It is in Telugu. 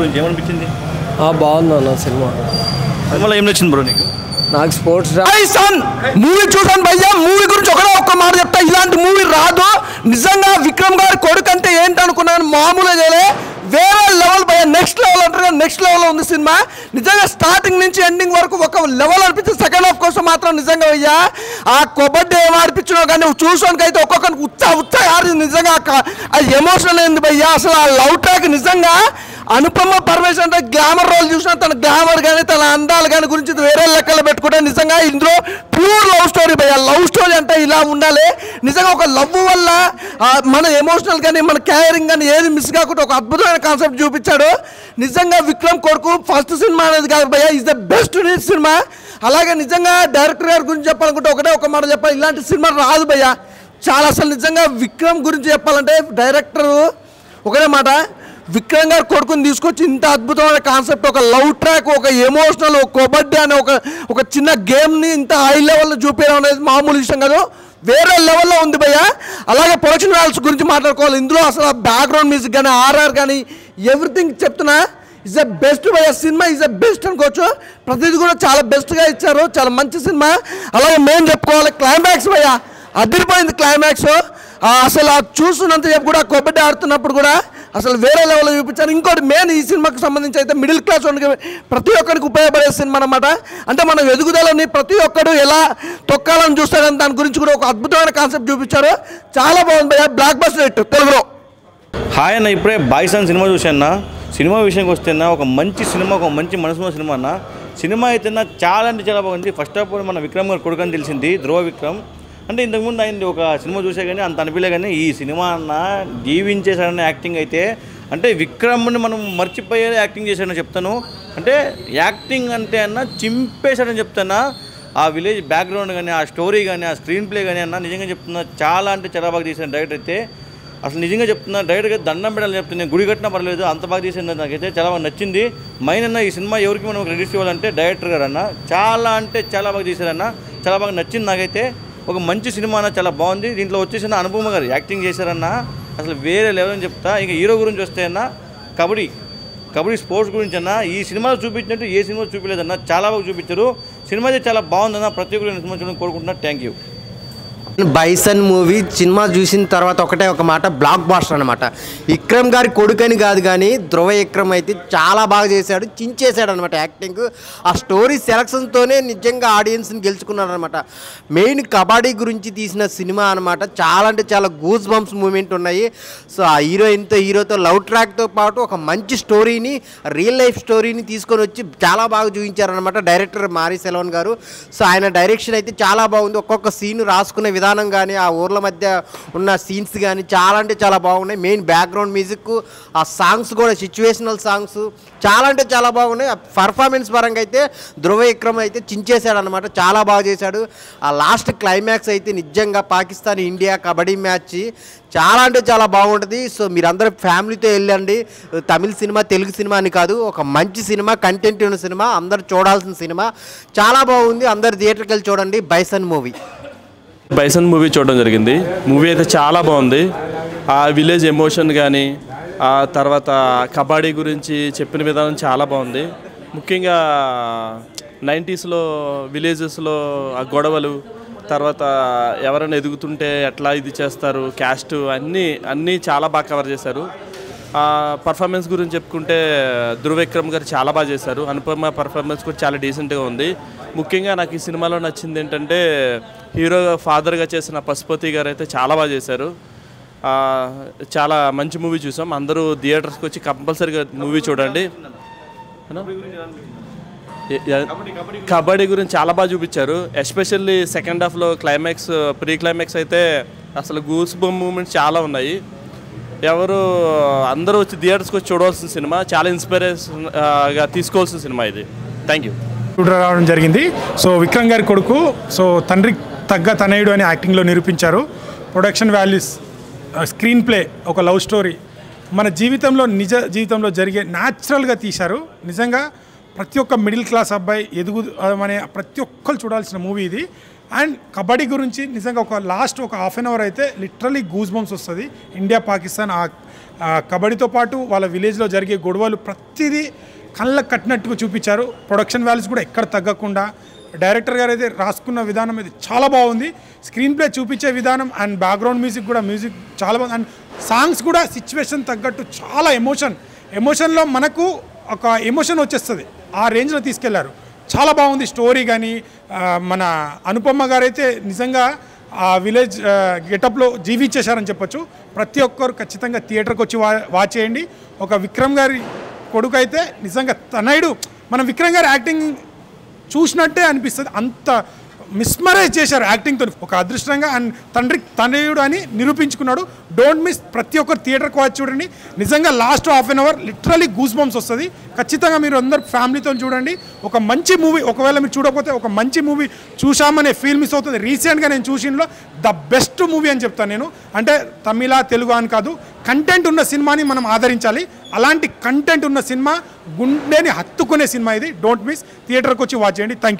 గురించి ఏమనిపించింది? బాగుంది అన్న సినిమా. సినిమాలో ఏం నచ్చింది బ్రో నీకు? నాకు స్పోర్ట్స్ మూవీ చూసాను భయ్యా. మూవీ గురించి ఒకటే ఒక్క మాట చెప్తా, ఇలాంటి మూవీ రాదు. నిజంగా విక్రమ్ గారి కొడుకు అంటే ఏంటనుకున్నాను, మామూలుగా చేయలే, వేరే లెవెల్ భయ్యా. నెక్స్ట్ లెవెల్ అంటారు, నెక్స్ట్ లెవెల్ ఉంది సినిమా. నిజంగా స్టార్టింగ్ నుంచి ఎండింగ్ వరకు ఒక లెవెల్ అనిపించింది. సెకండ్ హాఫ్ కోసం మాత్రం నిజంగా భయ్యా ఆ కబడ్డీ ఏం అనిపించినా కానీ చూసానికి అయితే ఒక్కొక్కరికి ఉత్సాహ ఆడింది. నిజంగా అది ఎమోషనల్ అయింది భయ్యా. అసలు ఆ లవ్ ట్రాక్ నిజంగా అనుపమ పరమేశ్వర్ అంటే గ్లామర్ రోల్ చూసినా తన గ్లామర్ కానీ తన అందాలు కానీ గురించి వేరే లెక్కలు పెట్టుకుంటే నిజంగా ఇందులో ప్యూర్ లవ్ స్టోరీ భయ్యా. లవ్ స్టోరీ అంటే ఇలా ఉండాలి. నిజంగా ఒక లవ్ వల్ల మన ఎమోషనల్ కానీ మన కేరింగ్ కానీ ఏది మిస్ కాకుండా ఒక అద్భుతమైన కాన్సెప్ట్ చూపించాడు. నిజంగా విక్రమ్ కొడుకు ఫస్ట్ సినిమా అనేది కాదు భయ్యా, ఈజ్ ద బెస్ట్ సినిమా. అలాగే నిజంగా డైరెక్టర్ గారి గురించి చెప్పాలనుకుంటే ఒకటే ఒక మాట చెప్పాలి, ఇలాంటి సినిమా రాదు భయ్యా. చాలా అసలు నిజంగా విక్రమ్ గురించి చెప్పాలంటే డైరెక్టరు ఒకటే మాట, విక్రమ్ గారు కొడుకుని తీసుకొచ్చి ఇంత అద్భుతమైన కాన్సెప్ట్, ఒక లవ్ ట్రాక్, ఒక ఎమోషనల్, ఒక కబడ్డీ అనే ఒక చిన్న గేమ్ని ఇంత హై లెవెల్లో చూపించడం అనేది మామూలు విషయం కాదు, వేరే లెవెల్లో ఉంది భయ్యా. అలాగే ప్రొడక్షన్ వాల్యూస్ గురించి మాట్లాడుకోవాలి. ఇందులో అసలు బ్యాక్గ్రౌండ్ మ్యూజిక్ కానీ ఆర్ఆర్ కానీ ఎవ్రీథింగ్ చెప్తున్నా ఈజ్ ద బెస్ట్ భయ్యా. సినిమా ఈజ్ ద బెస్ట్ అనుకోవచ్చు. ప్రతిదీ కూడా చాలా బెస్ట్గా ఇచ్చారు, చాలా మంచి సినిమా. అలాగే మేము చెప్పుకోవాలి క్లైమాక్స్ భయ్యా, అదిరిపోయింది క్లైమాక్స్. అసలు చూస్తున్నంత చెప్పు కూడా కబడ్డీ ఆడుతున్నప్పుడు కూడా అసలు వేరే లెవెల్లో చూపించారు. ఇంకోటి మెయిన్ ఈ సినిమాకి సంబంధించి అయితే మిడిల్ క్లాస్ ప్రతి ఒక్కరికి ఉపయోగపడే సినిమా అనమాట. అంటే మన ఎదుగుదలని ప్రతి ఒక్కరు ఎలా తొక్కాలని చూస్తారని దాని గురించి కూడా ఒక అద్భుతమైన కాన్సెప్ట్ చూపించారు. చాలా బాగుంది భయ్యా, బ్లాక్ బస్టర్ హిట్ తెలుగులో. హాయ్ అన్న, ఇప్పుడే బాయ్సన్ సినిమా చూసాన్న. సినిమా విషయానికి వస్తేనా ఒక మంచి సినిమా, ఒక మంచి మనసున్న సినిమా అన్న. సినిమా అయితే చాలా అంటే చాలా బాగుంది. ఫస్ట్ ఆఫ్ ఆల్ మన విక్రమ్ గారు కొడుకు అని తెలిసింది, ధ్రువ విక్రమ్. అంటే ఇంతకుముందు అయింది ఒక సినిమా చూసే కానీ అంత అనిపించలే, కానీ ఈ సినిమా అన్న జీవించేసాడన్న యాక్టింగ్ అయితే, అంటే విక్రమ్ని మనం మర్చిపోయే యాక్టింగ్ చేశాడని చెప్తాను. అంటే యాక్టింగ్ అంటే అన్న చింపేశాడని చెప్తాను. ఆ విలేజ్ బ్యాక్గ్రౌండ్ కానీ, ఆ స్టోరీ కానీ, ఆ స్క్రీన్ ప్లే కానీ అన్న నిజంగా చెప్తున్నా చాలా అంటే చాలా బాగా తీసాను డైరెక్టర్ అయితే. అసలు నిజంగా చెప్తున్నా, డైరెక్ట్గా దండం పెట్టాలని చెప్తున్నాను, గుడి కట్టినా పర్లేదు, అంత బాగా తీసింది. నాకైతే చాలా బాగా నచ్చింది. మెయిన్ అన్న ఈ సినిమా ఎవరికి మనం క్రెడిట్స్ ఇవ్వాలంటే డైరెక్టర్ గారు అన్న, చాలా అంటే చాలా బాగా తీశారన్న, చాలా బాగా నచ్చింది నాకైతే. ఒక మంచి సినిమా అన్న, చాలా బాగుంది. దీంట్లో వచ్చేసిన అనుపమ గారు యాక్టింగ్ చేశారన్న, అసలు వేరే లెవెల్ అని చెప్తా. ఇంకా హీరో గురించి వస్తే అన్న కబడ్డీ స్పోర్ట్స్ గురించి అన్న ఈ సినిమాలో చూపించినట్టు ఏ సినిమా చూపించలేదన్న, చాలా బాగా చూపించారు. సినిమా అయితే చాలా బాగుందన్న, ప్రతి ఒక్కరు సినిమా చూడడం కోరుకుంటున్నా. Thank you. Bison movie cinema చూసిన తర్వాత ఒకటే ఒక మాట, బ్లాక్ బాస్టర్ అనమాట. విక్రమ్ గారి కొడుకని కాదు కానీ ధ్రువ విక్రమ్ అయితే చాలా బాగా చేశాడు, చించేశాడు అనమాట యాక్టింగ్. ఆ స్టోరీ సెలక్షన్తోనే నిజంగా ఆడియన్స్ని గెలుచుకున్నాడు అనమాట. మెయిన్ కబడ్డీ గురించి తీసిన సినిమా అనమాట. చాలా అంటే చాలా గూస్ బంప్స్ మూమెంట్ ఉన్నాయి. సో ఆ హీరోతో లవ్ ట్రాక్తో పాటు ఒక మంచి స్టోరీని, రియల్ లైఫ్ స్టోరీని తీసుకొని వచ్చి చాలా బాగా చూపించారనమాట డైరెక్టర్ మారీ సెల్వన్ గారు. సో ఆయన డైరెక్షన్ అయితే చాలా బాగుంది. ఒక్కొక్క సీన్ రాసుకునే విధానం కానీ, ఆ ఊర్ల మధ్య ఉన్న సీన్స్ కానీ చాలా అంటే చాలా బాగున్నాయి. మెయిన్ బ్యాక్గ్రౌండ్ మ్యూజిక్, ఆ సాంగ్స్ కూడా సిచ్యువేషనల్ సాంగ్స్ చాలా అంటే చాలా బాగున్నాయి. పర్ఫార్మెన్స్ పరంగా అయితే ధ్రువ విక్రమ్ అయితే చించేశాడు అనమాట, చాలా బాగా చేశాడు. ఆ లాస్ట్ క్లైమాక్స్ అయితే నిజంగా పాకిస్తాన్ ఇండియా కబడ్డీ మ్యాచ్ చాలా అంటే చాలా బాగుంటుంది. సో మీరందరూ ఫ్యామిలీతో వెళ్ళండి. తమిళ సినిమా, తెలుగు సినిమా అని కాదు, ఒక మంచి సినిమా, కంటెంట్ ఉన్న సినిమా, అందరూ చూడాల్సిన సినిమా, చాలా బాగుంది. అందరు థియేటర్కి వెళ్ళి చూడండి బైసన్ మూవీ చూడడం జరిగింది. మూవీ అయితే చాలా బాగుంది. ఆ విలేజ్ ఎమోషన్ కానీ, ఆ తర్వాత కబడ్డీ గురించి చెప్పిన విధానం చాలా బాగుంది. ముఖ్యంగా 90స్లో విలేజెస్లో ఆ గొడవలు, తర్వాత ఎవరైనా ఎదుగుతుంటే ఎట్లా ఇది చేస్తారు, క్యాస్ట్ అన్నీ చాలా బాగా కవర్ చేశారు. పర్ఫార్మెన్స్ గురించి చెప్పుకుంటే ధ్రువ విక్రమ్ గారు చాలా బాగా చేశారు. అనుపమ పర్ఫార్మెన్స్ కూడా చాలా డీసెంట్గా ఉంది. ముఖ్యంగా నాకు ఈ సినిమాలో నచ్చింది ఏంటంటే హీరో ఫాదర్గా చేసిన పశుపతి గారు అయితే చాలా బాగా చేశారు. చాలా మంచి మూవీ చూసాం. అందరూ థియేటర్స్కి వచ్చి కంపల్సరీగా మూవీ చూడండి. కబడ్డీ గురించి చాలా బాగా చూపించారు. ఎస్పెషల్లీ సెకండ్ హాఫ్లో క్లైమాక్స్, ప్రీ క్లైమాక్స్ అయితే అసలు గూస్ బంప్ మూమెంట్స్ చాలా ఉన్నాయి. అందరూ వచ్చి థియేటర్స్కి వచ్చి చూడవలసిన సినిమా, చాలా ఇన్స్పిరేషన్గా తీసుకోవాల్సిన సినిమా ఇది. Thank you. రావడం జరిగింది. సో విక్రమ్ గారి కొడుకు, సో తండ్రికి తగ్గ తనయుడు అని యాక్టింగ్లో నిరూపించారు. ప్రొడక్షన్ వాల్యూస్, స్క్రీన్ ప్లే, ఒక లవ్ స్టోరీ, మన జీవితంలో నిజ జీవితంలో జరిగే న్యాచురల్గా తీశారు. నిజంగా ప్రతి ఒక్క మిడిల్ క్లాస్ అబ్బాయి అనే ప్రతి ఒక్కరు చూడాల్సిన మూవీ ఇది. అండ్ కబడ్డీ గురించి నిజంగా ఒక లాస్ట్ ఒక హాఫ్ అన్ అవర్ అయితే లిటరలీ గూస్ బంప్స్ వస్తుంది. ఇండియా పాకిస్తాన్ కబడ్డీతో పాటు వాళ్ళ విలేజ్లో జరిగే గొడవలు ప్రతిదీ కళ్ళకు కట్టినట్టుగా చూపించారు. ప్రొడక్షన్ వాల్యూస్ కూడా ఎక్కడ తగ్గకుండా డైరెక్టర్ గారు అయితే రాసుకున్న విధానం అయితే చాలా బాగుంది. స్క్రీన్ ప్లే చూపించే విధానం అండ్ బ్యాక్గ్రౌండ్ మ్యూజిక్ చాలా బాగుంది. అండ్ సాంగ్స్ కూడా సిచ్యువేషన్ తగ్గట్టు చాలా ఎమోషన్లో మనకు ఒక ఎమోషన్ వచ్చేస్తుంది, ఆ రేంజ్లో తీసుకెళ్లారు. చాలా బాగుంది స్టోరీ. కానీ మన అనుపమ గారు అయితే నిజంగా ఆ విలేజ్ గెటప్లో జీవించేశారని చెప్పొచ్చు. ప్రతి ఒక్కరు ఖచ్చితంగా థియేటర్కి వచ్చి వాచ్ చేయండి. ఒక విక్రమ్ గారి కొడుకు అయితే నిజంగా తనయుడు, మనం విక్రమ్ గారి యాక్టింగ్ చూసినట్టే అనిపిస్తుంది, అంత మిస్మరైజ్ చేశారు యాక్టింగ్తో. ఒక అదృష్టంగా అండ్ తనయుడు అని నిరూపించుకున్నాడు. డోంట్ మిస్, ప్రతి ఒక్కరు థియేటర్కి వచ్చి చూడండి. నిజంగా last half an hour literally goose bumps వస్తుంది. ఖచ్చితంగా మీరు అందరు ఫ్యామిలీతో చూడండి. ఒక మంచి మూవీ, ఒకవేళ మీరు చూడకపోతే ఒక మంచి మూవీ చూసామనే ఫీల్ మిస్ అవుతుంది. రీసెంట్గా నేను చూసినలో ద బెస్ట్ మూవీ అని చెప్తాను నేను. అంటే తమిళ తెలుగు అని కాదు, కంటెంట్ ఉన్న సినిమాని మనం ఆదరించాలి. అలాంటి కంటెంట్ ఉన్న సినిమా, గుండెని హత్తుకునే సినిమా ఇది. డోంట్ మిస్, థియేటర్కి వచ్చి వాచ్ చేయండి. Thank you.